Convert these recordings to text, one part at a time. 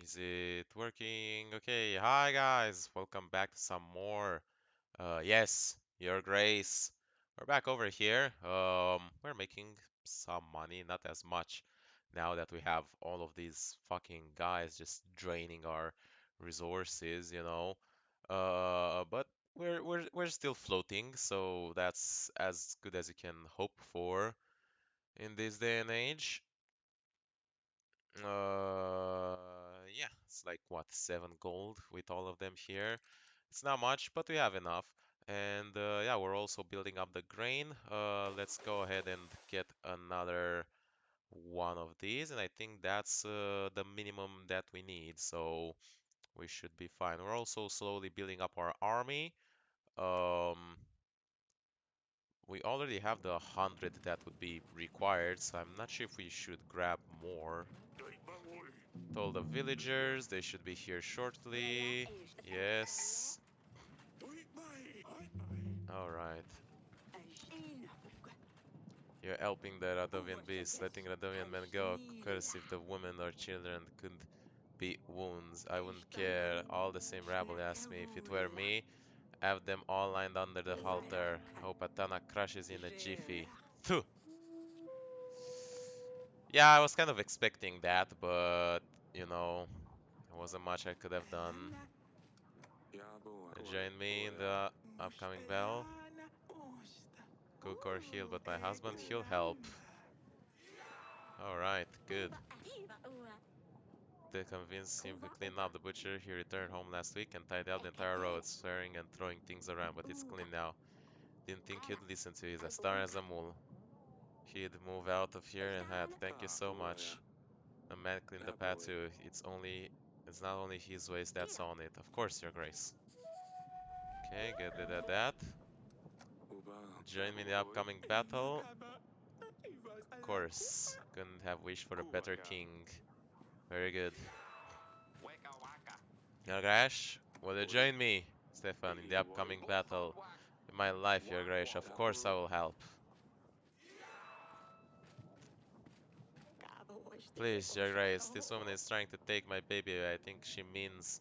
Is it working? Okay, hi guys, welcome back to some more. Yes, Your Grace. We're back over here. We're making some money, not as much now that we have all of these fucking guys just draining our resources. But we're still floating, so that's as good as you can hope for in this day and age. Yeah, it's like what, 7 gold with all of them here. It's not much, but we have enough. And yeah, we're also building up the grain. Let's go ahead and get another one of these, and I think that's the minimum that we need, so we should be fine. We're also slowly building up our army. Um, we already have the 100 that would be required, so I'm not sure if we should grab more. Told the villagers they should be here shortly. Yes. All right. You're helping the Radovian beasts, letting Radovian men go. Curse if the women or children could be wounds. I wouldn't care. All the same, rabble asked me if it were me. Have them all lined under the halter. Hope Atana crashes in a jiffy. Phew. Yeah, I was kind of expecting that, but there wasn't much I could have done. Join me in the upcoming battle. Cook or heal, but my husband, he'll help. Alright, good. They convinced him to clean up the butcher. He returned home last week and tidied up the entire road, swearing and throwing things around, but it's clean now. Didn't think he'd listen to. He's as stubborn as a mule. He'd move out of here and had. Thank you so much. The man cleaned the path too. It's not only his ways that's on it. Of course, Your Grace. Okay, get rid of that. Join me in the upcoming battle. Of course. Couldn't have wished for a better king. Very good. Yagash, will you join me, Stefan, in the upcoming battle? In my life, Your Grace, of course I will help. Please, Your Grace, this woman is trying to take my baby away. I think she means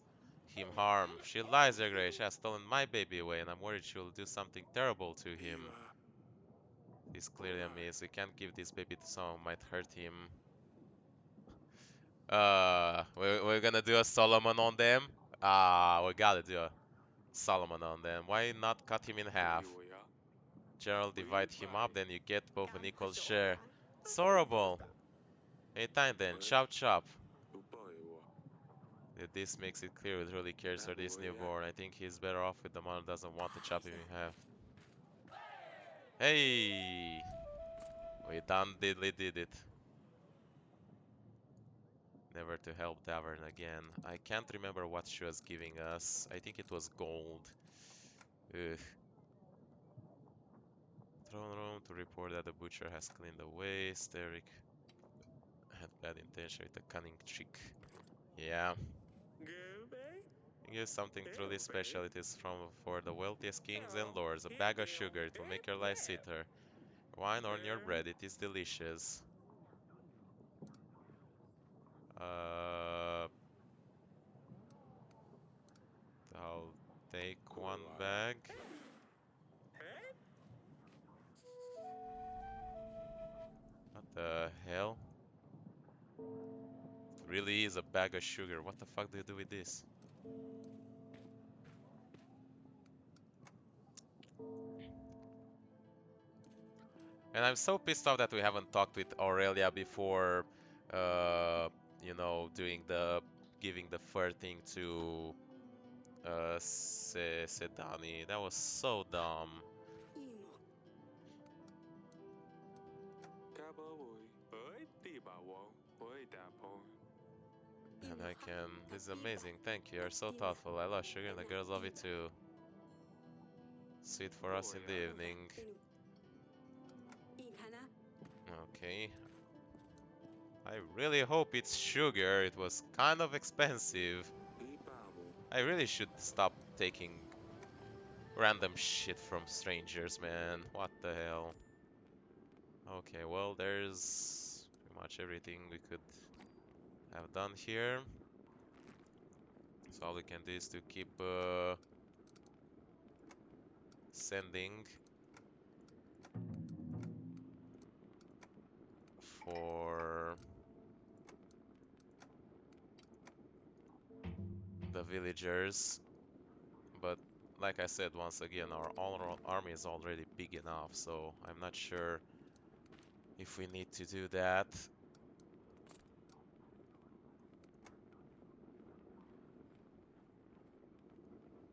him harm. She lies, Your Grace. She has stolen my baby away, and I'm worried she will do something terrible to him. He's clearly a miss. We can't give this baby to someone who might hurt him. We're gonna do a Solomon on them? We gotta do a Solomon on them. Why not cut him in half? General, divide him up, then you get both an equal share. It's horrible. Anytime then, chop chop. This makes it clear he really cares for this newborn. I think he's better off with the mother who doesn't want to chop him in half. Hey! We done diddly did it. Never to help Davern again. I can't remember what she was giving us. I think it was gold. Ugh. Throne room to report that the butcher has cleaned the waste. Eric had bad intention with a cunning trick. Yeah. Here's something truly special. It is from for the wealthiest kings and lords. A bag of sugar. It will make your life sweeter. Wine on your bread. It is delicious. Uh, I'll take one bag. What the hell? It really is a bag of sugar. What the fuck do you do with this? And I'm so pissed off that we haven't talked with Aurelia before, uh, doing giving the fur thing to Sedani. That was so dumb. And I can. This is amazing. Thank you. You're so thoughtful. I love sugar and the girls love it too. Sweet for us in the evening. Okay. I really hope it's sugar. It was kind of expensive. I really should stop taking random shit from strangers, man. What the hell? Okay, well, there's pretty much everything we could have done here. So all we can do is to keep sending for the villagers. But like I said, once again, our all army is already big enough, so I'm not sure if we need to do that.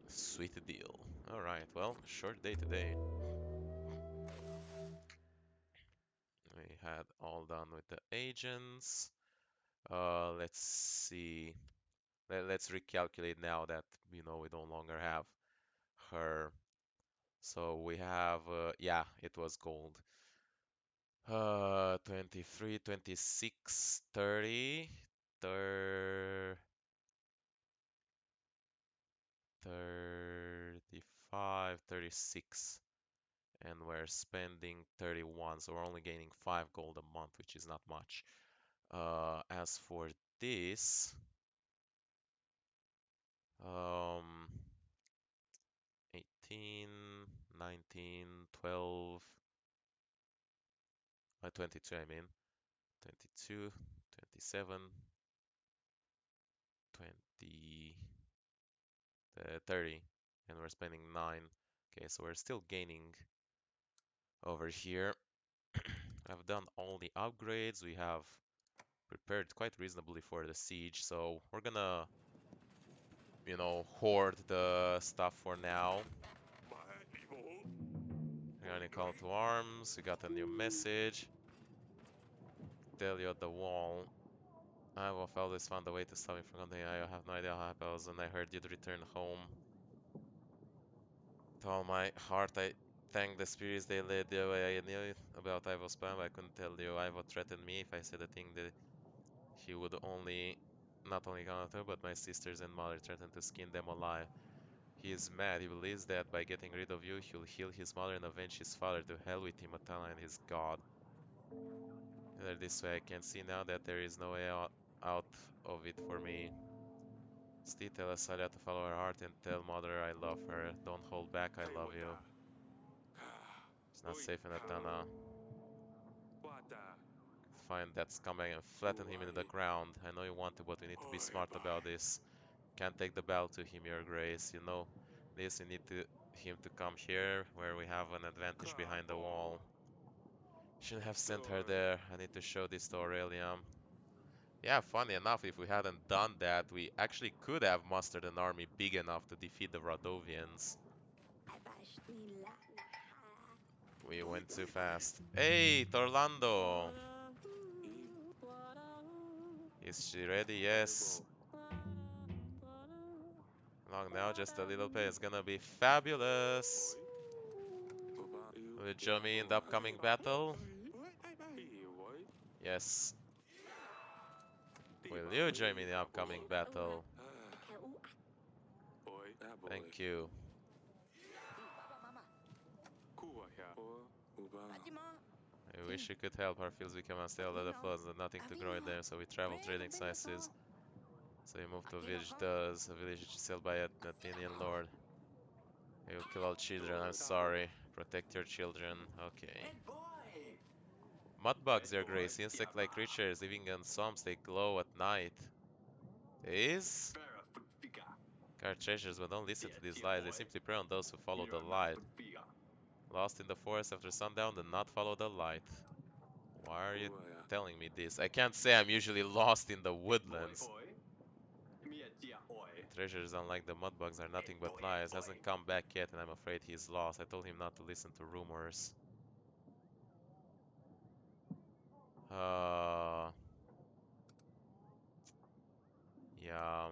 Sweet deal. Alright, well, short day today. We had all done with the agents. Let's see. Let's recalculate now that, you know, we no longer have her. So we have, yeah, it was gold. 23, 26, 30, 35, 36. And we're spending 31, so we're only gaining 5 gold a month, which is not much. As for this, um, 18, 19, 12, 22, I mean, 22, 27, 20, 30, and we're spending 9. Okay, so we're still gaining over here. I've done all the upgrades. We have prepared quite reasonably for the siege, so we're gonna, you know, hoard the stuff for now. We're gonna call to arms. We got a new message. Tell you at the wall. I have always found a way to stop me from something. I have no idea how happy I was when I heard you'd return home. With all my heart, I thank the spirits they led the way. I knew about Ivo's plan, but I couldn't tell you. Ivo threatened me if I said a thing that he would only, not only counter, but my sisters and mother threatened to skin them alive. He is mad. He believes that by getting rid of you, he'll heal his mother and avenge his father. To hell with him, Atala and his god. Either this way, I can see now that there is no way out of it for me. Still tell Asalia to follow her heart and tell mother I love her. Don't hold back, I love you. It's not safe in Atana. Find that scumbag and flatten him into the ground. I know you want to, but we need to be smart about this. Can't take the battle to him, your grace. You know this, you need him to come here, where we have an advantage behind the wall. Shouldn't have sent her there. I need to show this to Aurelium. Yeah, funny enough, if we hadn't done that, we actually could have mustered an army big enough to defeat the Radovians. We went too fast. Hey, Torlando! Is she ready? Yes. Long now, just a little bit. It's gonna be fabulous. Will you join me in the upcoming battle? Yes. Will you join me in the upcoming battle? Thank you. I wish you could help. Our fields become unstable at the floods, and nothing to grow in them, so we travel trading sizes. So we moved to a village does, a village which is held by an Athenian lord. You kill all children, I'm sorry. Protect your children, okay. Mudbugs, your grace, insect-like creatures living in swamps, they glow at night. These? Guard treasures, but don't listen to these lies, they simply prey on those who follow the light. Lost in the forest after sundown, do not follow the light. Why are you telling me this? I can't say I'm usually lost in the woodlands. Treasures, unlike the mudbugs, are nothing but lies. Hasn't come back yet, and I'm afraid he's lost. I told him not to listen to rumors. Uh, yeah.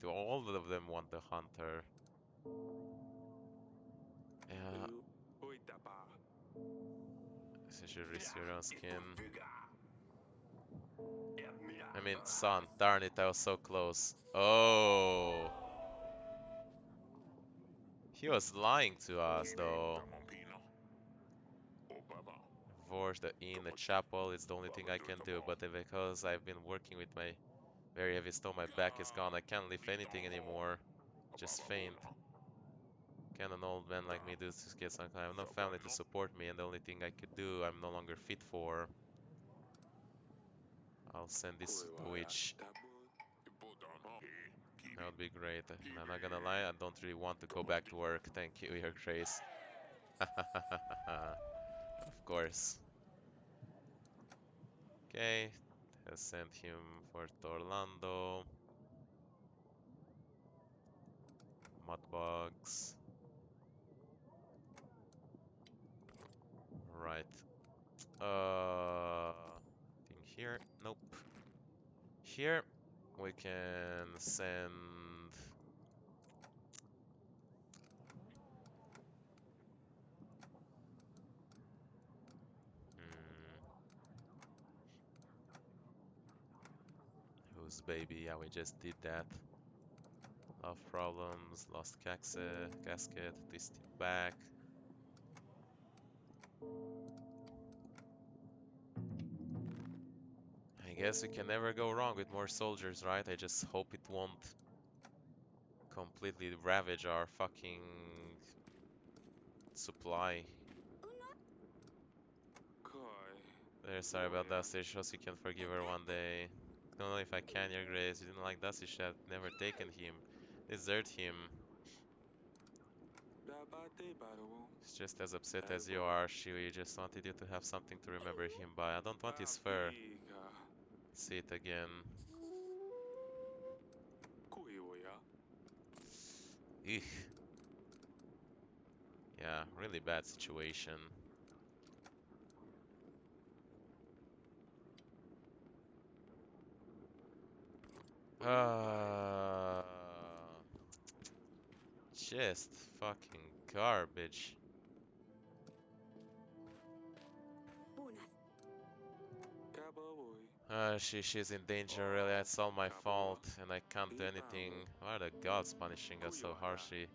Do all of them want the hunter? Yeah. You should risk your own skin. I mean, son, darn it, I was so close. Oh. He was lying to us, though. Forge the inn, the chapel, it's the only thing I can do, but because I've been working with my Very heavy stone, my back is gone. I can't lift anything anymore. Just faint. Can an old man like me do this? Get some kind? I have no family to support me, and the only thing I could do, I'm no longer fit for. I'll send this to the witch. That would be great. And I'm not gonna lie, I don't really want to go back to work. Thank you, Your Grace. Of course. Okay, has sent him for Orlando. Mudbugs. Right. Thing here. Nope. Here we can send. Hmm, whose baby? Yeah, we just did that. Love problems, lost casket, twisted back. I guess we can never go wrong with more soldiers, right? I just hope it won't completely ravage our fucking supply. Very sorry about Dusty. Shows you can forgive her one day. Don't know if I can, Your Grace. You didn't like Dusty, should have never taken him. Desert him. He's just as upset as you are. She just wanted you to have something to remember him by. I don't want his fur. See it again. Eek. Yeah, really bad situation. Uh, just fucking garbage. She's in danger, really. It's all my fault, and I can't do anything. Why are the gods punishing us so harshly?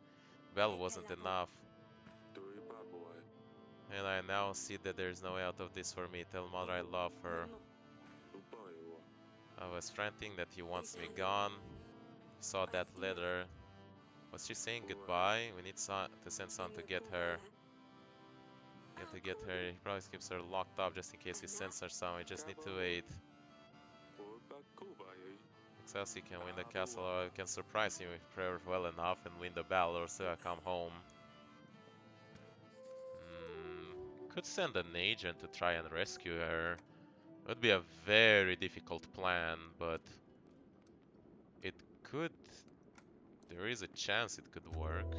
Bell wasn't enough. And I now see that there's no way out of this for me. Tell Mother I love her. I was ranting that he wants me gone. Saw that letter. Was she saying goodbye? We need to send someone to get her. To get her. He probably keeps her locked up just in case he sends her some. We just need to wait. Excelsi can win the castle, or I can surprise him with prayer well enough and win the battle, or still I come home. Could send an agent to try and rescue her. It would be a very difficult plan, but it could. There is a chance it could work.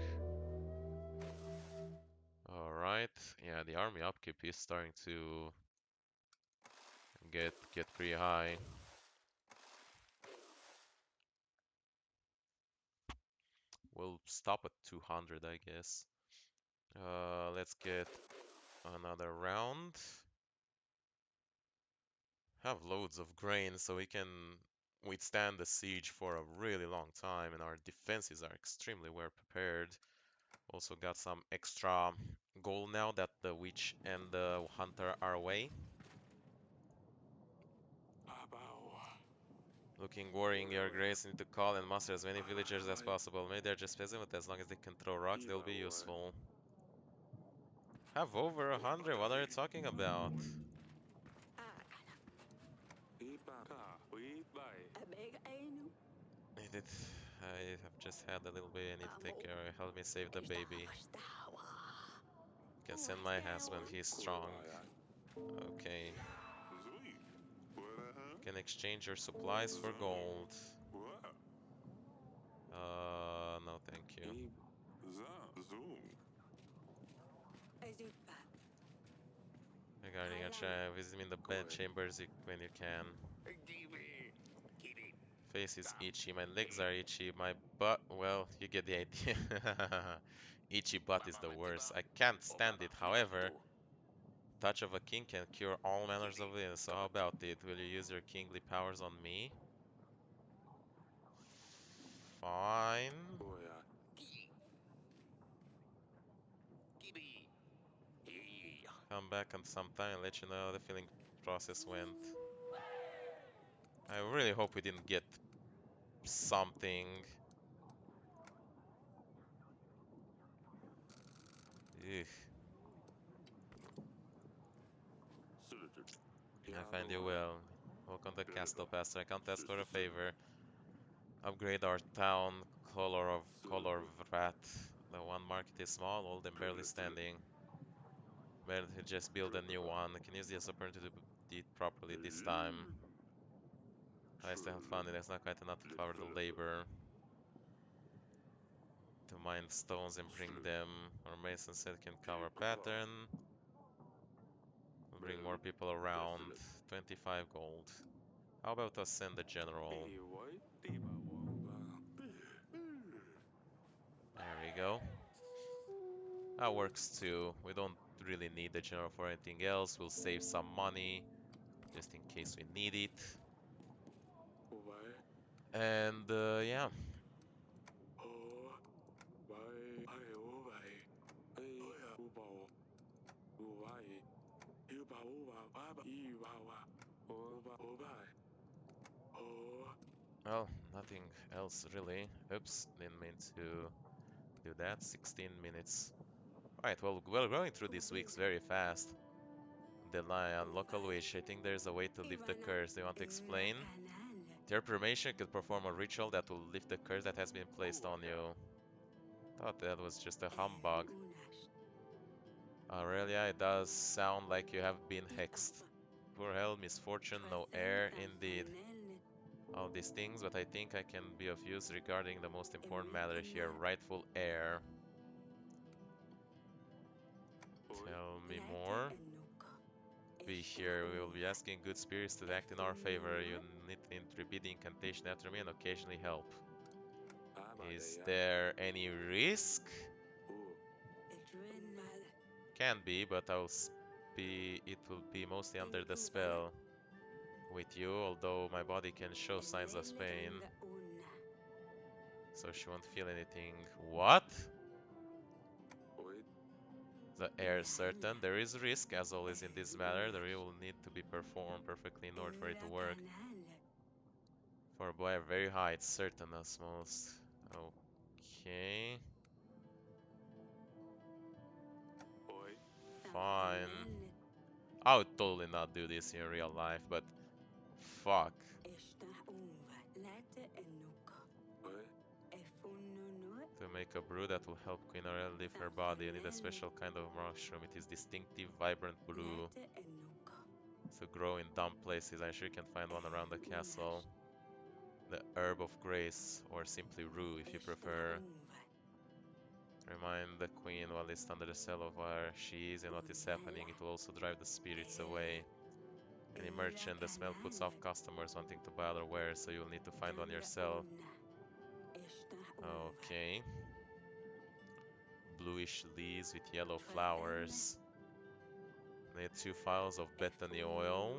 Alright, yeah, the army upkeep is starting to get pretty high. We'll stop at 200, I guess. Let's get another round. Have loads of grain so we can withstand the siege for a really long time, and our defenses are extremely well prepared. Also got some extra gold now that the witch and the hunter are away. Looking worrying, Your Grace. Need to call and muster as many villagers as possible. Maybe they're just peasant, but as long as they can throw rocks, they'll be useful. Have over 100? What are you talking about? I have just had a little bit. I need to take care of it. Help me save the baby. Can send my husband. He's strong. Okay. Can exchange your supplies for gold. No, thank you. Regarding a child, visit me in the bed chambers when you can. Face is itchy, my legs are itchy, my butt, well, you get the idea. Itchy butt is the worst. I can't stand it, however, touch of a king can cure all manners of illness, so how about it? Will you use your kingly powers on me? Fine. Come back in some time and let you know how the filling process went. I really hope we didn't get something. Ugh, I find you well. Welcome to Castle Pastor. I can't ask for a favor. Upgrade our town. Color of rat. The one market is small, old and barely standing. Better to just build a new one. I can use this opportunity to do it properly this time. I still have fun. It's not quite enough to cover the labor. To mine stones and bring them. Our mason set can cover pattern. We'll bring more people around. 25 gold. How about us send the general? There we go. That works too. We don't really need the general for anything else. We'll save some money just in case we need it. And yeah. Well, nothing else really. Oops, didn't mean to do that. 16 minutes. Right, well, we're going through these weeks very fast. Deadline, local wish. I think there's a way to lift the curse. Do you want to explain? Your permission could perform a ritual that will lift the curse that has been placed on you. Thought that was just a humbug. Aurelia, it does sound like you have been hexed. Poor hell, misfortune, no heir, indeed. All these things, but I think I can be of use regarding the most important matter here, rightful heir. Tell me more. Be here. We will be asking good spirits to act in our favor. You need to repeat the incantation after me and occasionally help. Is there any risk? Can be, but it will be mostly under the spell with you, although my body can show signs of pain. So she won't feel anything. What? The heir is certain. There is risk, as always in this matter. The ritual will need to be performed perfectly in order for it to work. For a boy very high, it's certain as most. Okay. Fine. I would totally not do this in real life, but fuck. To make a brew that will help Queen Aurelia leave her body, you need a special kind of mushroom. It is distinctive, vibrant brew. To grow in damp places. I'm sure you can find one around the castle. The Herb of Grace, or simply Rue if you prefer. Remind the queen while it's under the cell of where she is and what is happening. It will also drive the spirits away. Any merchant, the smell puts off customers wanting to buy other wares, so you'll need to find one yourself. Okay. Bluish leaves with yellow flowers. Need 2 vials of Bethany oil.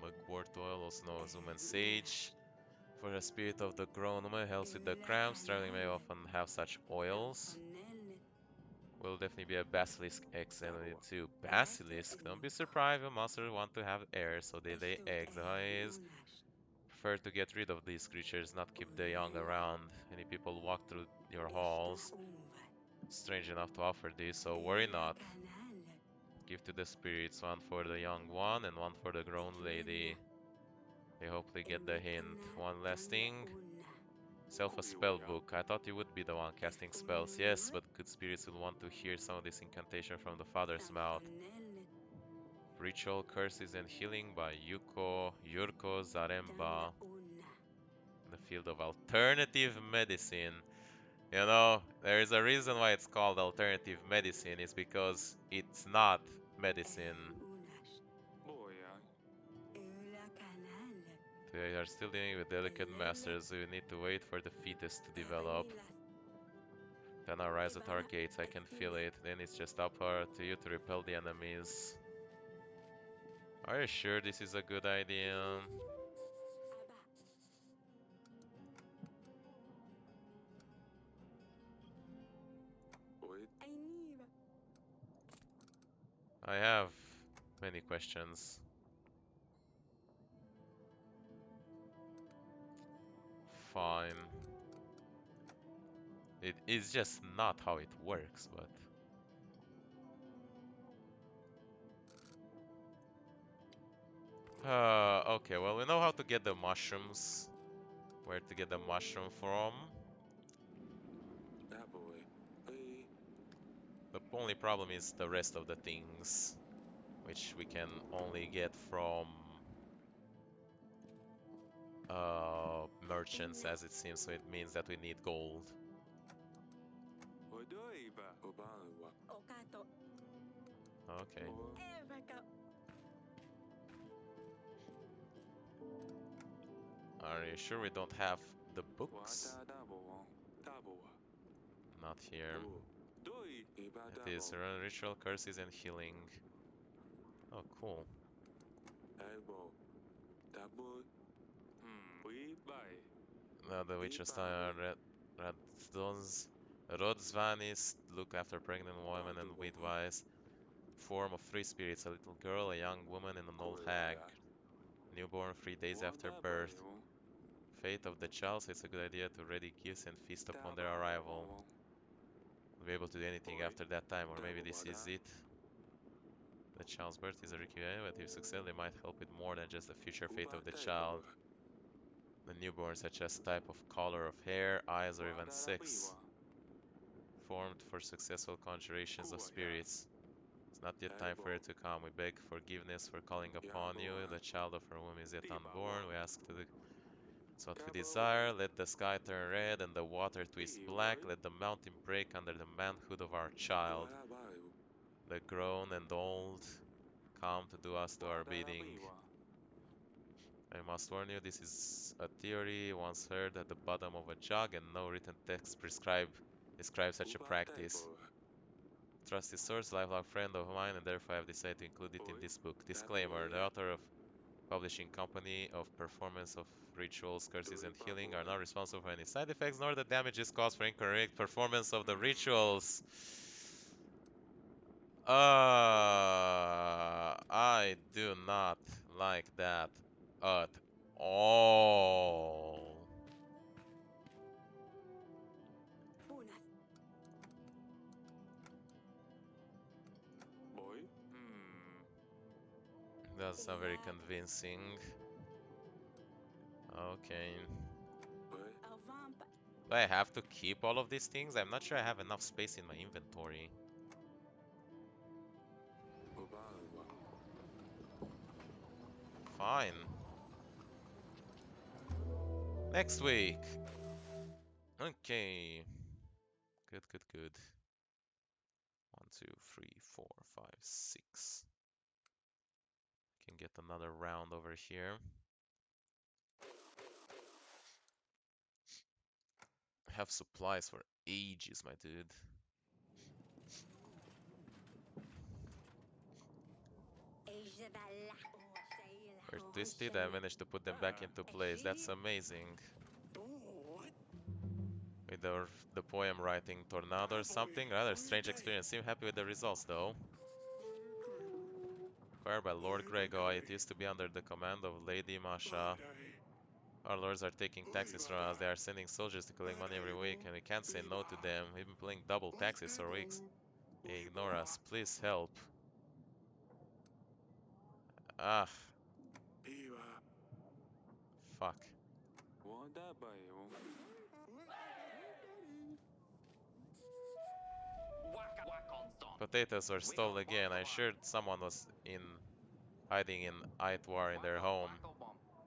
Mugwort oil, also known as human sage. For the spirit of the grown woman, helps with the cramps. Traveling may often have such oils. Will definitely be a basilisk egg salad too. Basilisk? Don't be surprised when monsters want to have heirs, so they lay eggs. Always prefer to get rid of these creatures, not keep the young around. Many people walk through your halls. Strange enough to offer this, so worry not. Give to the spirits, one for the young one and one for the grown lady. They hopefully get the hint. One last thing. Self a spell book. I thought you would be the one casting spells. Yes, but good spirits will want to hear some of this incantation from the father's mouth. Ritual Curses and Healing by Yurko Zaremba. In the field of alternative medicine. You know, there is a reason why it's called alternative medicine. It's because it's not medicine. They are still dealing with delicate masters, so you need to wait for the fetus to develop. Then arise at our gates, I can feel it. Then it's just up to you to repel the enemies. Are you sure this is a good idea? I have many questions. fine. It is just not how it works, but... Okay, well, we know how to get the mushrooms. Where to get the mushroom from. The only problem is the rest of the things, which we can only get from merchants, as it seems, so it means that we need gold. Okay. Are you sure we don't have the books? Not here. It is a ritual, curses, and healing. Oh, cool. The witches are Rodsvanis look after pregnant women and midwives. Form of three spirits: a little girl, a young woman, and an old hag. Newborn 3 days after birth. Fate of the child, so it's a good idea to ready gifts and feast upon their arrival. We'll be able to do anything after that time, or maybe this is it. The child's birth is a requirement, but if successful, they might help with more than just the future fate of the child. The newborn, such as type of color of hair, eyes, or even sex. Formed for successful conjurations of spirits. It's not yet time for it to come. We beg forgiveness for calling upon you. The child of our womb is yet unborn. We ask to the It's what we desire. Let the sky turn red and the water twist black. Let the mountain break under the manhood of our child. The grown and old come to do us to our bidding. I must warn you, this is a theory once heard at the bottom of a jug, and no written text describes such a practice. Trusty source, lifelong friend of mine, and therefore I have decided to include it in this book. Disclaimer: the author of publishing company of performance of rituals, curses, and healing are not responsible for any side effects nor the damages caused for incorrect performance of the rituals. I do not like that at all. That's not very convincing. Okay. Do I have to keep all of these things? I'm not sure I have enough space in my inventory. Fine. Next week. Okay. Good, good, good. 1, 2, 3, 4, 5, 6. Can get another round over here. Have supplies for ages, my dude. We're twisted. I managed to put them back into place. That's amazing. With the poem writing tornado or something. Rather strange experience. Seem happy with the results though. Acquired by Lord Gregor. It used to be under the command of Lady Masha. Our lords are taking taxes from us. They are sending soldiers to collect money every week, and we can't say no to them. We've been paying double taxes for weeks. They ignore us. Please help. Ah. Fuck. Potatoes were stolen again. I assured someone was hiding in Aitwar in their home.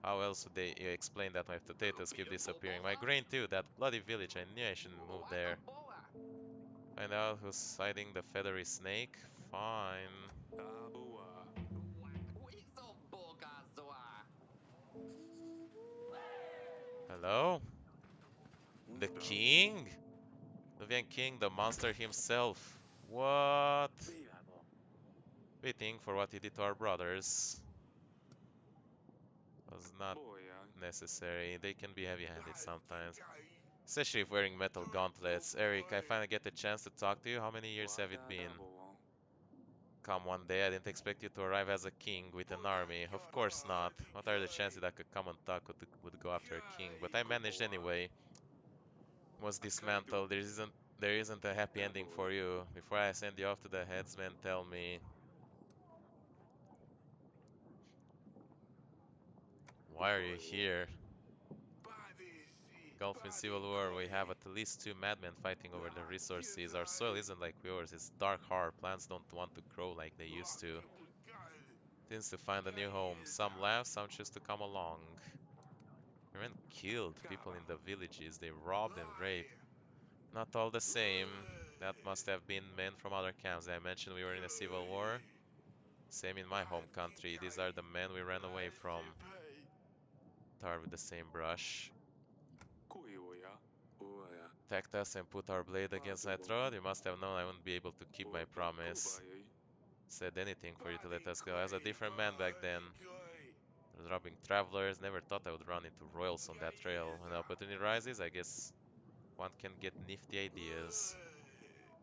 How else would they explain that my potatoes keep disappearing? My grain too, that bloody village. I knew I shouldn't move there. Find out who's hiding the feathery snake? Fine. Hello? The king? RADOVIAN king, the monster himself. What? Fitting for what he did to our brothers. Was not necessary. They can be heavy-handed sometimes. Especially if wearing metal gauntlets. Eric, I finally get the chance to talk to you. How many years have it been? come one day. I didn't expect you to arrive as a king with an army. Of course not. What are the chances that a common thug would go after a king? But I managed anyway. Was dismantled. There isn't a happy ending for you. Before I send you off to the headsman, tell me, why are you here? Gulf in civil war, we have at least two madmen fighting over the resources. Our soil isn't like yours, it's dark hard. Plants don't want to grow like they used to. Seems to find a new home. Some laugh, some choose to come along. Your men killed people in the villages. They robbed and raped. Not all the same. That must have been men from other camps. I mentioned we were in a civil war. Same in my home country. These are the men we ran away from. Tar with the same brush. Attacked us and put our blade against my throat. You must have known I wouldn't be able to keep my promise. Said anything for you to let us go. I was a different man back then. I was robbing travelers. Never thought I would run into royals on that trail. When the opportunity rises, I guess one can get nifty ideas.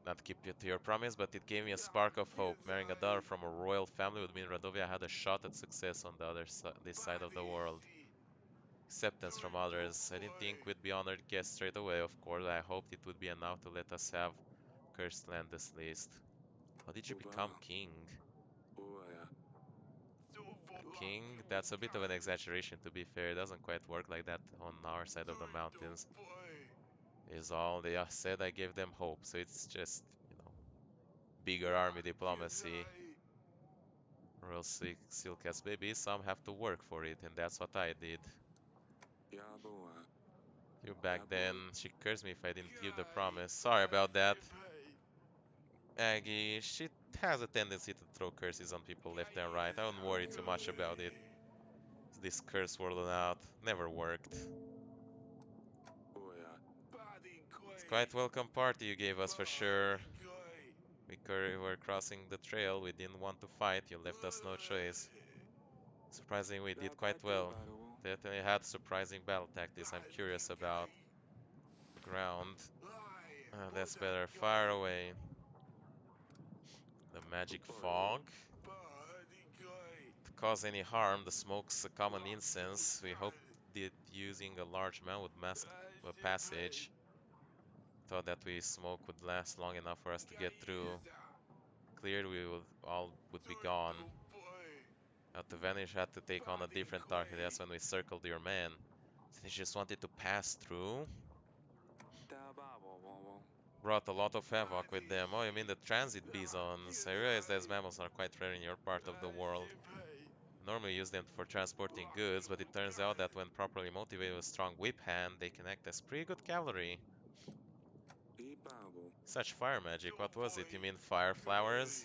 Not keep you to your promise, but it gave me a spark of hope. Marrying a daughter from a royal family would mean Radovia had a shot at success on the this side of the world. Acceptance from others. I didn't think we'd be honored guests straight away, of course. I hoped it would be enough to let us have cursed land this least. How did you become king? King? That's a bit of an exaggeration, to be fair. It doesn't quite work like that on our side of the mountains. Is all they said. I gave them hope, so it's just, bigger army diplomacy. Royal Silkas baby, some have to work for it, and that's what I did. You back then, she cursed me if I didn't keep the promise. Sorry about that. Aggie, she has a tendency to throw curses on people left and right. I don't worry too much about it. This curse word out never worked. It's quite welcome party you gave us for sure. We were crossing the trail, we didn't want to fight, you left us no choice. Surprisingly, we did quite well. Definitely had surprising battle tactics. I'm curious about the ground. That's better. Fire away. The magic fog. To cause any harm, the smoke's a common incense. We hoped that using a large amount would mask a passage. Thought that we smoke would last long enough for us to get through. Cleared, we would all would be gone. Had to vanish, had to take on a different target. That's when we circled your man. They just wanted to pass through. Brought a lot of havoc with them. Oh, you mean the transit bisons? I realize those mammals are quite rare in your part of the world. Normally use them for transporting goods, but it turns out that when properly motivated with strong whip hand, they can act as pretty good cavalry. Such fire magic, what was it? You mean fire flowers?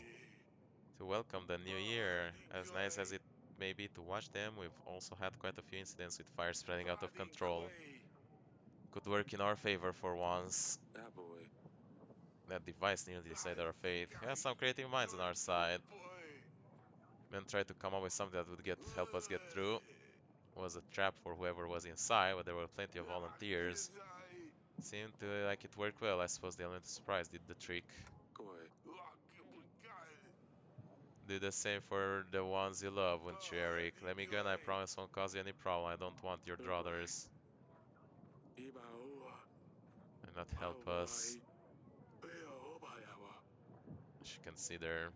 To welcome the new year. As nice as it may be to watch them, we've also had quite a few incidents with fire spreading out of control. Could work in our favor for once. That device nearly decided our fate. We had some creative minds on our side. Men tried to come up with something that would help us get through. It was a trap for whoever was inside, but there were plenty of volunteers. Seemed like it worked well. I suppose the element of surprise did the trick. Do the same for the ones you love, wouldn't you, Eric? Let me go and I promise won't cause you any problem. I don't want your druthers. And not help us. I should consider.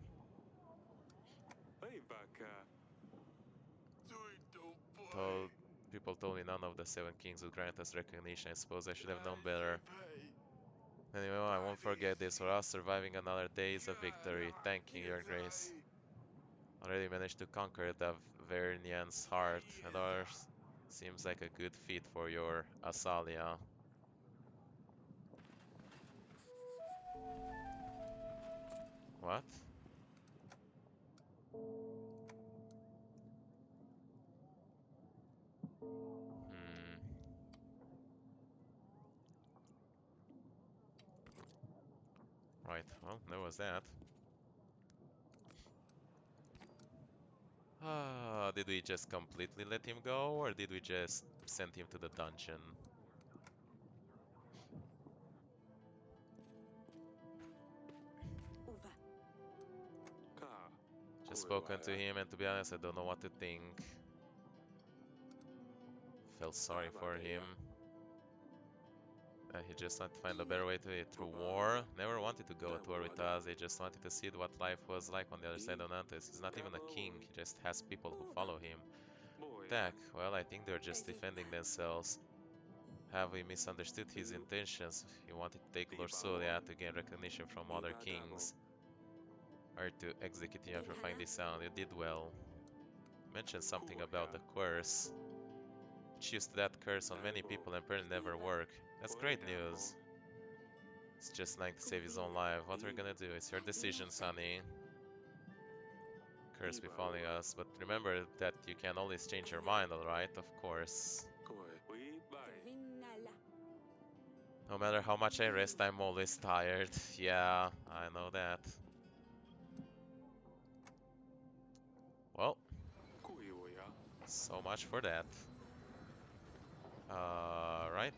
Told, people told me none of the Seven Kings would grant us recognition. I suppose I should have known better. Anyway, I won't forget this. For us, surviving another day is a victory. Thank you, Your Grace. Already managed to conquer the Vernian's heart, and ours seems like a good fit for your Asalia. What? Hmm. Right, well, there was that. Did we just completely let him go, or did we just send him to the dungeon? Just spoken to him, and to be honest, I don't know what to think. Felt sorry for him. He just wanted to find a better way to it through war. Never wanted to go to war with us. He just wanted to see what life was like on the other side of Nantes. He's not even a king. He just has people who follow him. Attack. Well, I think they're just defending themselves. Have we misunderstood his intentions? He wanted to take Lorsolia to gain recognition from other kings. Or to execute him after finding this out. You did well. Mentioned something about the curse. Which used that curse on many people and apparently never work. That's great news. He's just trying to save his own life. What we're gonna do? It's your decision, Sonny. Curse befalling us, but remember that you can always change your mind, alright? Of course. No matter how much I rest, I'm always tired. Yeah, I know that. Well, so much for that. Right?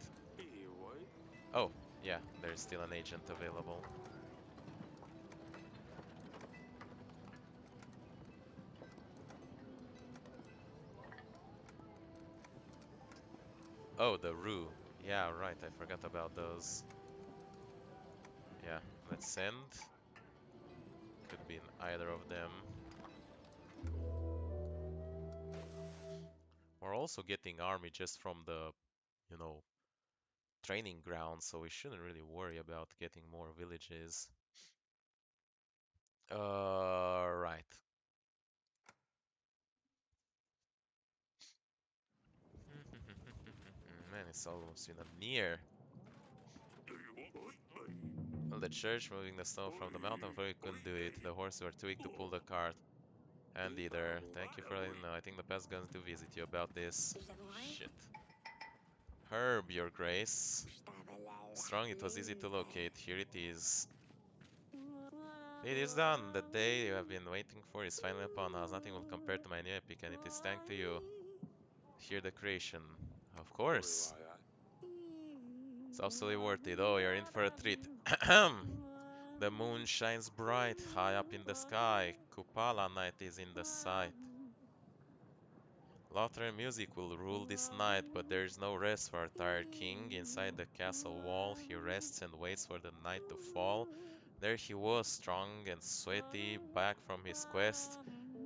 Oh, yeah, there's still an agent available. Oh, the Rue. Yeah, right, I forgot about those. Yeah, let's send. Could be in either of them. We're also getting army just from the, you know, training ground, so we shouldn't really worry about getting more villages. Right. Man, it's almost near. Well, the church moving the snow from the mountain, for we couldn't do it. The horses were too weak to pull the cart. And either. Thank you for letting me know. I think the past going to visit you about this. Shit. Herb, your grace. Strong, it was easy to locate. Here it is. It is done. The day you have been waiting for is finally upon us. Nothing will compare to my new epic, and it is thanks to you. Hear the creation. Of course. It's absolutely worth it. Oh, you're in for a treat. The moon shines bright high up in the sky. Kupala night is in the sight. Laughter and music will rule this night, but there is no rest for our tired king. Inside the castle wall, he rests and waits for the night to fall. There he was, strong and sweaty, back from his quest.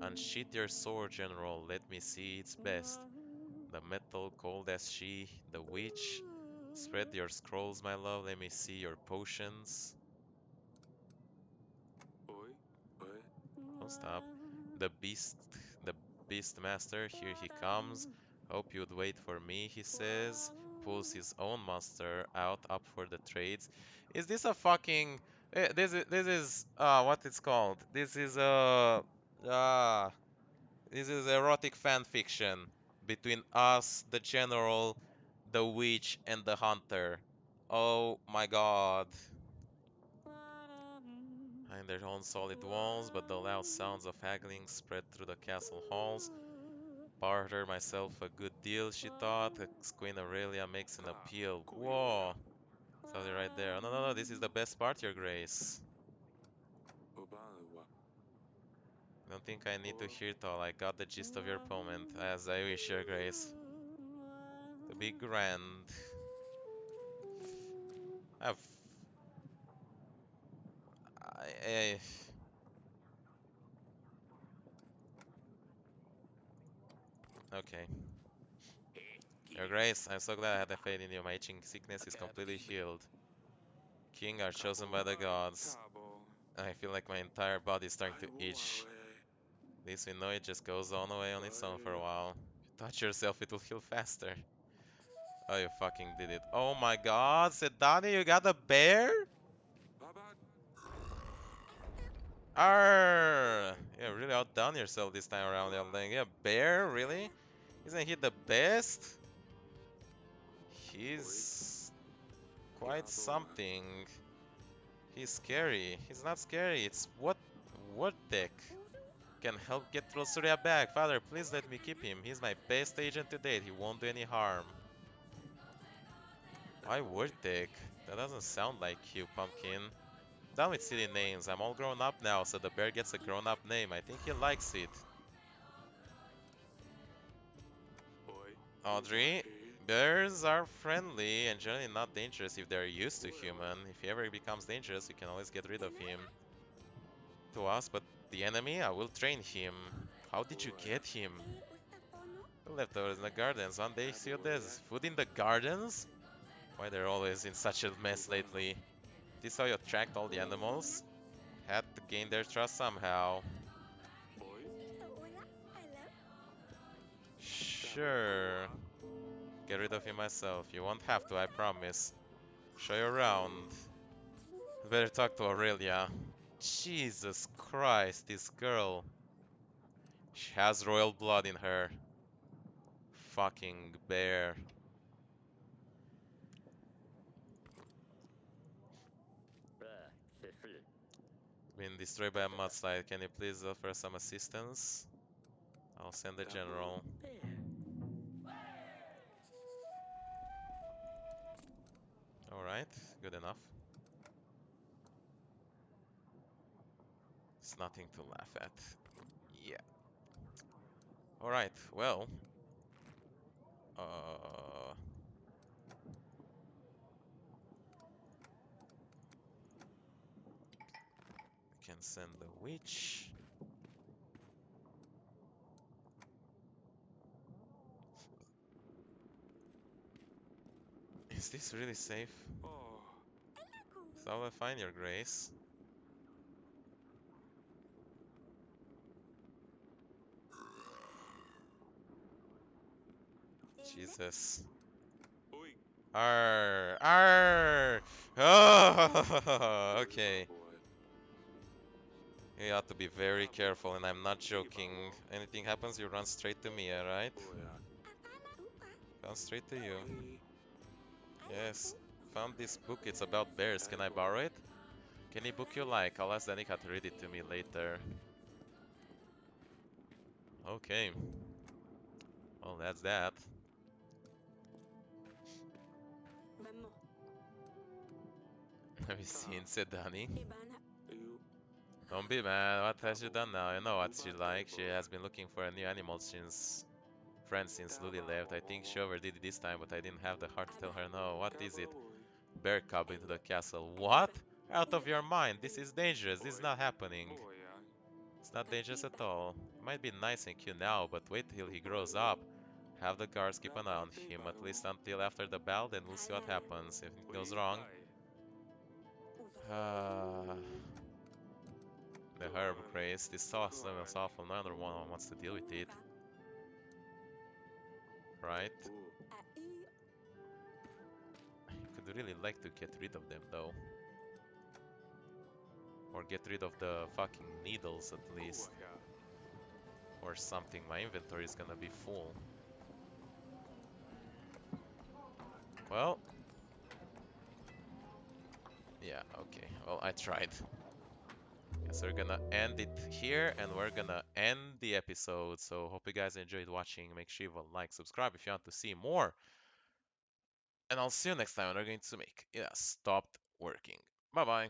Unsheath your sword, general, let me see its best. The metal cold as she, the witch. Spread your scrolls, my love, let me see your potions. Don't stop. The beast, the beast master, here he comes. Hope you'd wait for me, he says. Pulls his own monster out, up for the trades. Is this a fucking... this is what it's called? Uh, this is erotic fan fiction between us, the general, the witch, and the hunter. Oh my god. Behind their own solid walls, but the loud sounds of haggling spread through the castle halls. Barter myself a good deal, she thought. Queen Aurelia makes an appeal. Whoa! Something right there. Oh, no, no, no, this is the best part, Your Grace. Don't think I need to hear it all. I got the gist of your comment, as I wish, Your Grace. To be grand. I've... I... Okay. Your Grace, I'm so glad I had the faith in you. My itching sickness is completely healed. King are chosen by the gods. I feel like my entire body is starting to itch. At least we know it just goes on away on its own for a while. If you touch yourself, it will heal faster. Oh, you fucking did it. Oh my god, Sedani, you got a bear? Arr! Yeah, really outdone yourself this time around, Elding. Yeah, bear? Really? Isn't he the best? He's quite something. He's scary. He's not scary. It's what deck can help get Rosaria back. Father, please let me keep him. He's my best agent to date. He won't do any harm. Why word deck? That doesn't sound like you, Pumpkin. Done with silly names. I'm all grown up now, so the bear gets a grown-up name. I think he likes it. Audrey, bears are friendly and generally not dangerous if they're used to human. If he ever becomes dangerous, we can always get rid of him. To us, but the enemy, I will train him. How did you get him? The leftovers in the gardens. One day, see this. Food in the gardens? Why they're always in such a mess lately? This how you attract all the animals? Had to gain their trust somehow. Sure. Get rid of him myself. You won't have to, I promise. Show you around. Better talk to Aurelia. Jesus Christ, this girl. She has royal blood in her. Fucking bear. Been destroyed by a mudslide. Can you please offer some assistance? I'll send the general. Alright, good enough. It's nothing to laugh at. Yeah. Alright, well. Can send the witch. Is this really safe? So I find your grace. Jesus. Arr! Arr! Oh, okay. You have to be very careful, and I'm not joking. Anything happens, you run straight to me, alright? Run straight to you. Yes. Found this book, it's about bears. Can I borrow it? Any book you like. I'll ask Danica to read it to me later. Okay. Well, that's that. Have you seen said Danny? Don't be mad. What has she done now? I know what she likes. She has been looking for a new animal since Lily left. I think she overdid it this time, but I didn't have the heart to tell her no. What is it? Bear cub into the castle. What? Out of your mind. This is dangerous. This is not happening. It's not dangerous at all. It might be nice and cute now, but wait till he grows up. Have the guards keep an eye on him, at least until after the battle, then we'll see what happens. If it goes wrong... the herb craze. This sauce is awful. Neither one wants to deal with it. Right? I could really like to get rid of them, though. Or get rid of the fucking needles, at least. Or something. My inventory is gonna be full. Well... yeah, okay. Well, I tried. So we're gonna end it here, and we're gonna end the episode. So hope you guys enjoyed watching. Make sure you like, subscribe if you want to see more. And I'll see you next time when we're going to make it stopped working. Bye bye.